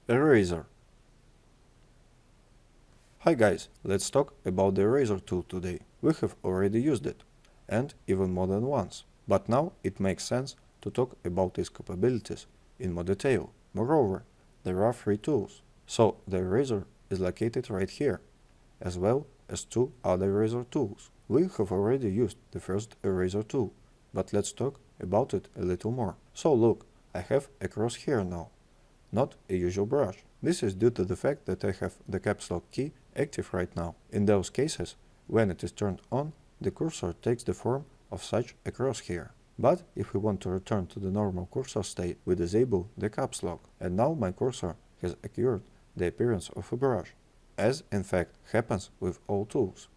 Eraser. Hi guys, let's talk about the eraser tool today. We have already used it, and even more than once. But now it makes sense to talk about its capabilities in more detail. Moreover, there are three tools. So the eraser is located right here, as well as two other eraser tools. We have already used the first eraser tool, but let's talk about it a little more. So look, I have a crosshair now, not a usual brush. This is due to the fact that I have the caps lock key active right now. In those cases, when it is turned on, the cursor takes the form of such a crosshair. But if we want to return to the normal cursor state, we disable the caps lock, and now my cursor has acquired the appearance of a brush, as in fact happens with all tools,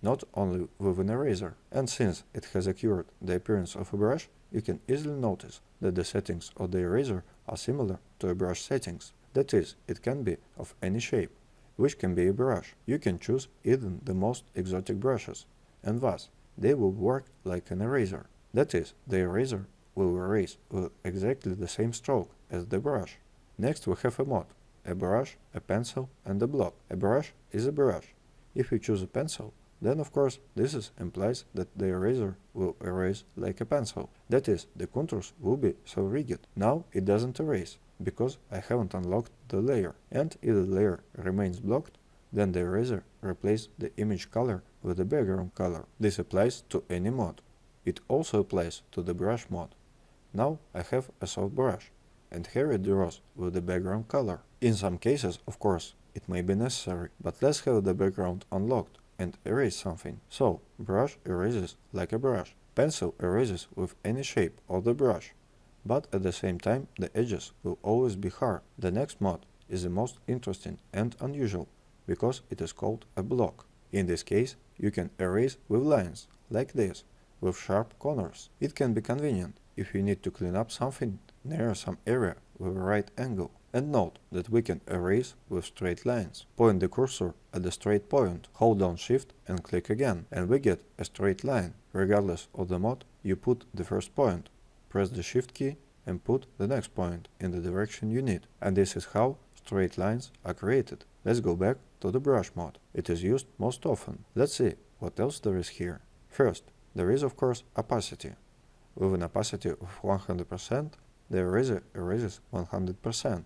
not only with an eraser. And since it has acquired the appearance of a brush, you can easily notice that the settings of the eraser are similar to a brush settings. That is, it can be of any shape, which can be a brush. You can choose even the most exotic brushes, and thus they will work like an eraser. That is, the eraser will erase with exactly the same stroke as the brush. Next we have a mod, a brush, a pencil, and a block. A brush is a brush. If you choose a pencil, then of course this implies that the eraser will erase like a pencil. That is, the contours will be so rigid. Now it doesn't erase, because I haven't unlocked the layer, and if the layer remains blocked, then the eraser replaces the image color with the background color. This applies to any mod. It also applies to the brush mod. Now I have a soft brush, and here it draws with the background color. In some cases, of course, it may be necessary, but let's have the background unlocked and erase something. So, brush erases like a brush. Pencil erases with any shape of the brush, but at the same time the edges will always be hard. The next mod is the most interesting and unusual, because it is called a block. In this case, you can erase with lines, like this, with sharp corners. It can be convenient if you need to clean up something near some area with a right angle. And note that we can erase with straight lines. Point the cursor at the straight point, hold down Shift and click again, and we get a straight line. Regardless of the mod, you put the first point, press the Shift key and put the next point in the direction you need. And this is how straight lines are created. Let's go back to the brush mod. It is used most often. Let's see what else there is here. First, there is of course opacity. With an opacity of 100%, the eraser erases 100%.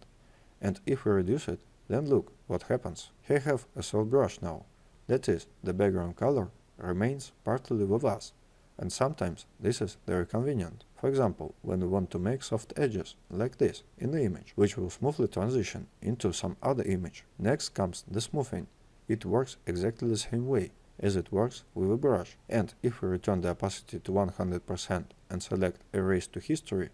And if we reduce it, then look what happens. Here I have a soft brush now. That is, the background color remains partly with us. And sometimes this is very convenient. For example, when we want to make soft edges, like this, in the image, which will smoothly transition into some other image. Next comes the smoothing. It works exactly the same way as it works with a brush. And if we return the opacity to 100% and select Erase to History,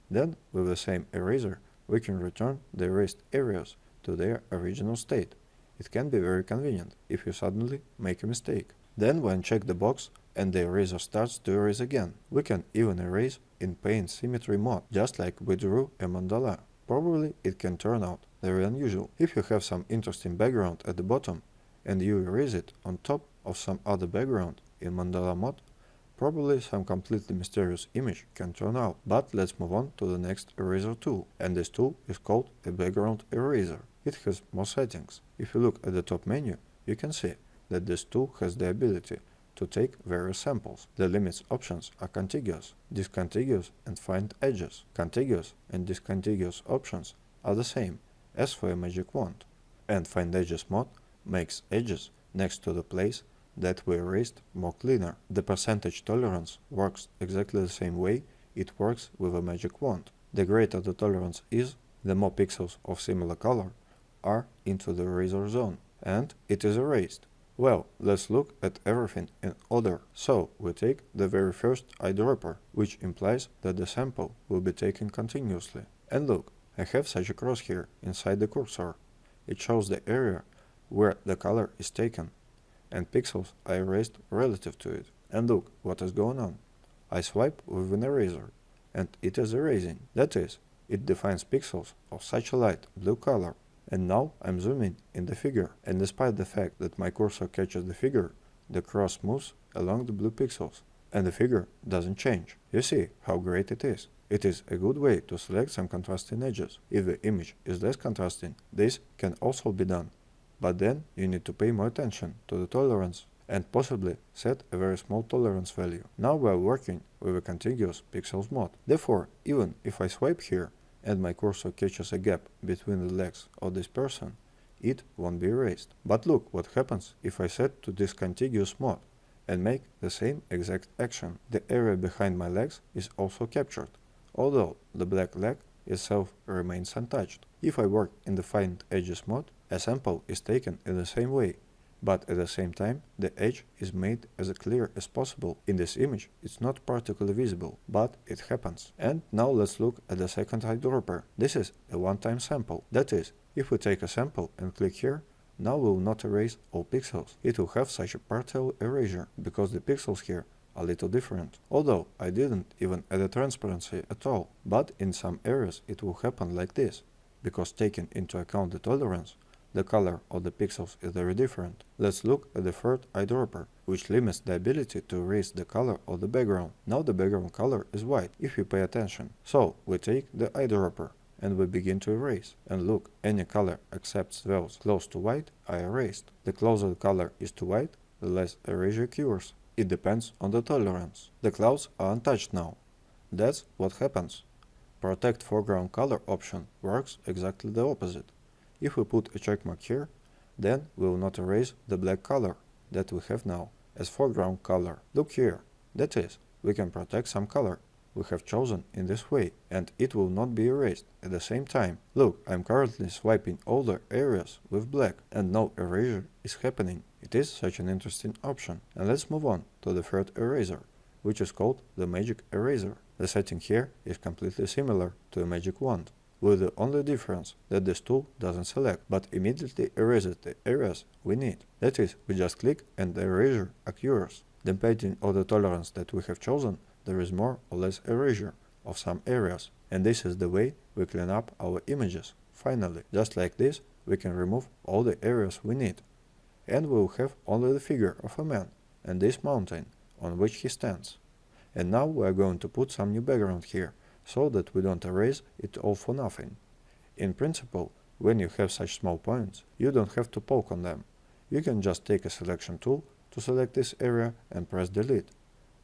then with the same eraser, we can return the erased areas to their original state. It can be very convenient if you suddenly make a mistake. Then we uncheck the box and the eraser starts to erase again. We can even erase in Paint Symmetry mode, just like we drew a mandala. Probably it can turn out very unusual. If you have some interesting background at the bottom and you erase it on top of some other background in mandala mode, probably some completely mysterious image can turn out. But let's move on to the next eraser tool, and this tool is called a background eraser. It has more settings. If you look at the top menu, you can see that this tool has the ability to take various samples. The limits options are contiguous, discontiguous, and find edges. Contiguous and discontiguous options are the same as for a magic wand. And find edges mode makes edges next to the place that we erased more cleaner. The percentage tolerance works exactly the same way it works with a magic wand. The greater the tolerance is, the more pixels of similar color are into the eraser zone, and it is erased. Well, let's look at everything in order. So, we take the very first eyedropper, which implies that the sample will be taken continuously. And look, I have such a crosshair inside the cursor. It shows the area where the color is taken, and pixels are erased relative to it. And look what is going on. I swipe with an eraser, and it is erasing. That is, it defines pixels of such a light blue color. And now I'm zooming in the figure, and despite the fact that my cursor catches the figure, the cross moves along the blue pixels, and the figure doesn't change. You see how great it is. It is a good way to select some contrasting edges. If the image is less contrasting, this can also be done. But then you need to pay more attention to the tolerance and possibly set a very small tolerance value. Now we are working with a contiguous pixels mode. Therefore, even if I swipe here and my cursor catches a gap between the legs of this person, it won't be erased. But look what happens if I set to this contiguous mode and make the same exact action. The area behind my legs is also captured, although the black leg itself remains untouched. If I work in the Find Edges mode, a sample is taken in the same way, but at the same time the edge is made as clear as possible. In this image it's not particularly visible, but it happens. And now let's look at the second eyedropper. This is a one-time sample. That is, if we take a sample and click here, now we will not erase all pixels. It will have such a partial erasure, because the pixels here are a little different. Although I didn't even add a transparency at all, but in some areas it will happen like this, because taking into account the tolerance, the color of the pixels is very different. Let's look at the third eyedropper, which limits the ability to erase the color of the background. Now the background color is white, if you pay attention. So we take the eyedropper and we begin to erase. And look, any color except those close to white are erased. The closer the color is to white, the less erasure occurs. It depends on the tolerance. The clouds are untouched now. That's what happens. Protect foreground color option works exactly the opposite. If we put a checkmark here, then we will not erase the black color that we have now as foreground color. Look here, that is, we can protect some color we have chosen in this way, and it will not be erased at the same time. Look, I'm currently swiping all the areas with black and no erasure is happening. It is such an interesting option. And let's move on to the third eraser, which is called the magic eraser. The setting here is completely similar to a magic wand, with the only difference that this tool doesn't select, but immediately erases the areas we need. That is, we just click and the erasure occurs. Depending on the tolerance that we have chosen, there is more or less erasure of some areas, and this is the way we clean up our images. Finally, just like this, we can remove all the areas we need, and we will have only the figure of a man and this mountain on which he stands. And now we are going to put some new background here, so that we don't erase it all for nothing. In principle, when you have such small points, you don't have to poke on them. You can just take a selection tool to select this area and press delete.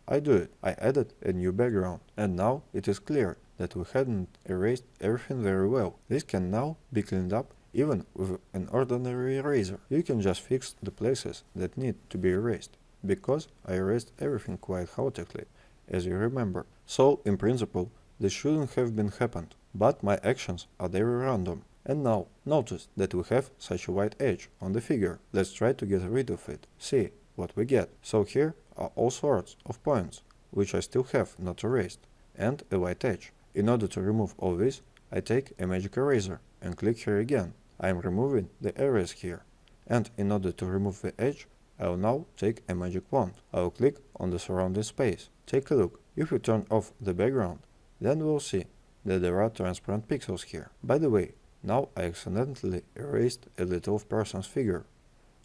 I do it. I added a new background, and now it is clear that we hadn't erased everything very well. This can now be cleaned up even with an ordinary eraser. You can just fix the places that need to be erased, because I erased everything quite chaotically, as you remember. So, in principle, this shouldn't have been happened, but my actions are very random. And now, notice that we have such a white edge on the figure. Let's try to get rid of it. See what we get. So here are all sorts of points, which I still have not erased, and a white edge. In order to remove all this, I take a magic eraser and click here again. I am removing the areas here. And in order to remove the edge, I will now take a magic wand. I will click on the surrounding space. Take a look. If we turn off the background, then we will see that there are transparent pixels here. By the way, now I accidentally erased a little person's figure.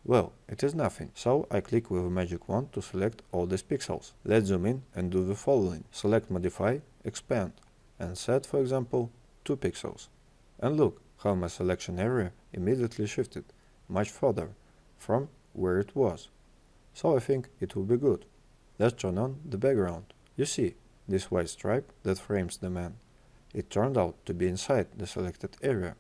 Well, it is nothing, so I click with a magic wand to select all these pixels. Let's zoom in and do the following. Select Modify, Expand, and set, for example, 2 pixels. And look how my selection area immediately shifted much further from where it was. So I think it will be good. Let's turn on the background. You see this white stripe that frames the man. It turned out to be inside the selected area.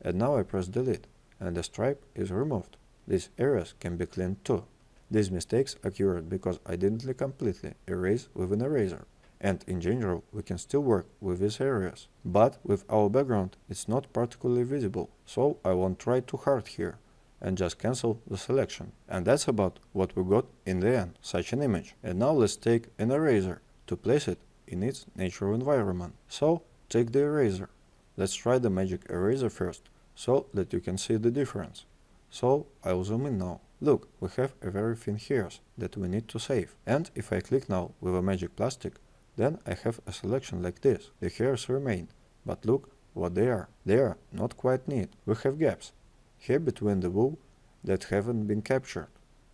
And now I press delete, and the stripe is removed. These areas can be cleaned too. These mistakes occurred because I didn't completely erase with an eraser, and in general we can still work with these areas. But with our background it's not particularly visible, so I won't try too hard here and just cancel the selection. And that's about what we got in the end, such an image. And now let's take an eraser to place it in its natural environment. So take the eraser. Let's try the magic eraser first, so that you can see the difference. So I'll zoom in now. Look, we have a very thin hairs that we need to save. And if I click now with a magic plastic, then I have a selection like this. The hairs remain, but look what they are. They are not quite neat. We have gaps here between the wool that haven't been captured.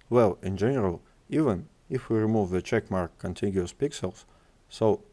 Well, in general, even if we remove the checkmark contiguous pixels, so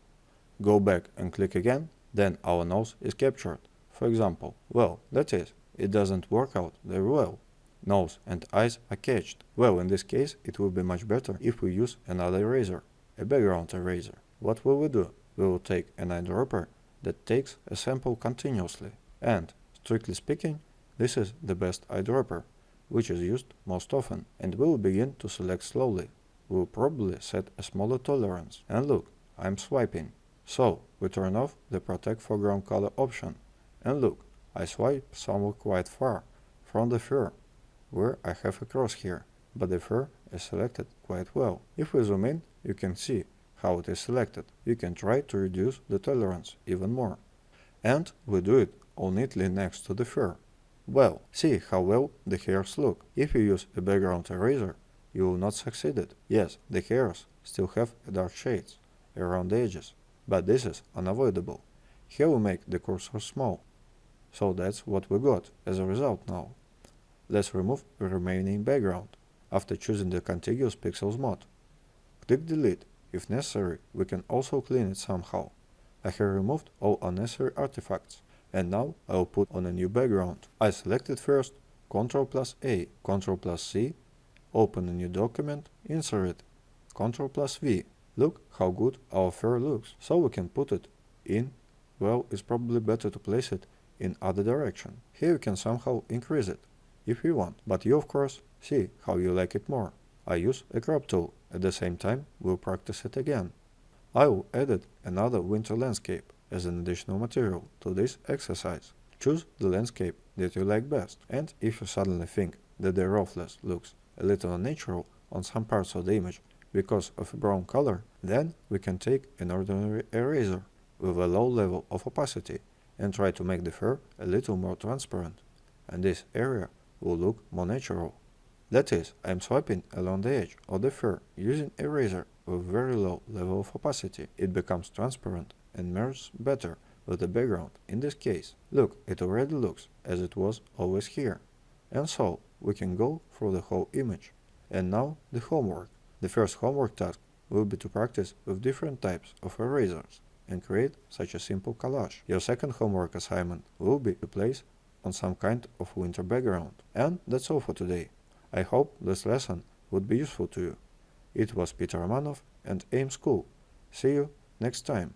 go back and click again, then our nose is captured. For example, well, that is, it doesn't work out very well. Nose and eyes are cached. Well, in this case, it will be much better if we use another eraser, a background eraser. What will we do? We will take an eyedropper that takes a sample continuously. And, strictly speaking, this is the best eyedropper, which is used most often, and we will begin to select slowly. We will probably set a smaller tolerance. And look, I'm swiping. So, we turn off the Protect Foreground Color option. And look, I swipe somewhere quite far from the fur, where I have a cross here, but the fur is selected quite well. If we zoom in, you can see how it is selected. You can try to reduce the tolerance even more. And we do it all neatly next to the fur. Well, see how well the hairs look. If you use a background eraser, you will not succeed it. Yes, the hairs still have dark shades around the edges, but this is unavoidable. Here we make the cursor small. So that's what we got as a result now. Let's remove the remaining background after choosing the contiguous pixels mode. Click delete. If necessary, we can also clean it somehow. I have removed all unnecessary artifacts, and now I will put on a new background. I selected first Ctrl+A, Ctrl+C, open a new document, insert it, Ctrl+V. Look how good our fur looks. So we can put it in, well, it's probably better to place it in other direction. Here you can somehow increase it, if you want, but you of course see how you like it more. I use a crop tool. At the same time, we'll practice it again. I will add another winter landscape as an additional material to this exercise. Choose the landscape that you like best, and if you suddenly think that the roughness looks a little unnatural on some parts of the image because of a brown color, then we can take an ordinary eraser with a low level of opacity and try to make the fur a little more transparent, and this area will look more natural. That is, I am swiping along the edge of the fur using a razor with very low level of opacity. It becomes transparent and merges better with the background in this case. Look, it already looks as it was always here. And so, we can go through the whole image. And now, the homework. The first homework task will be to practice with different types of erasers and create such a simple collage. Your second homework assignment will be to place on some kind of winter background. And that's all for today. I hope this lesson would be useful to you. It was Peter Romanov and AIM School. See you next time.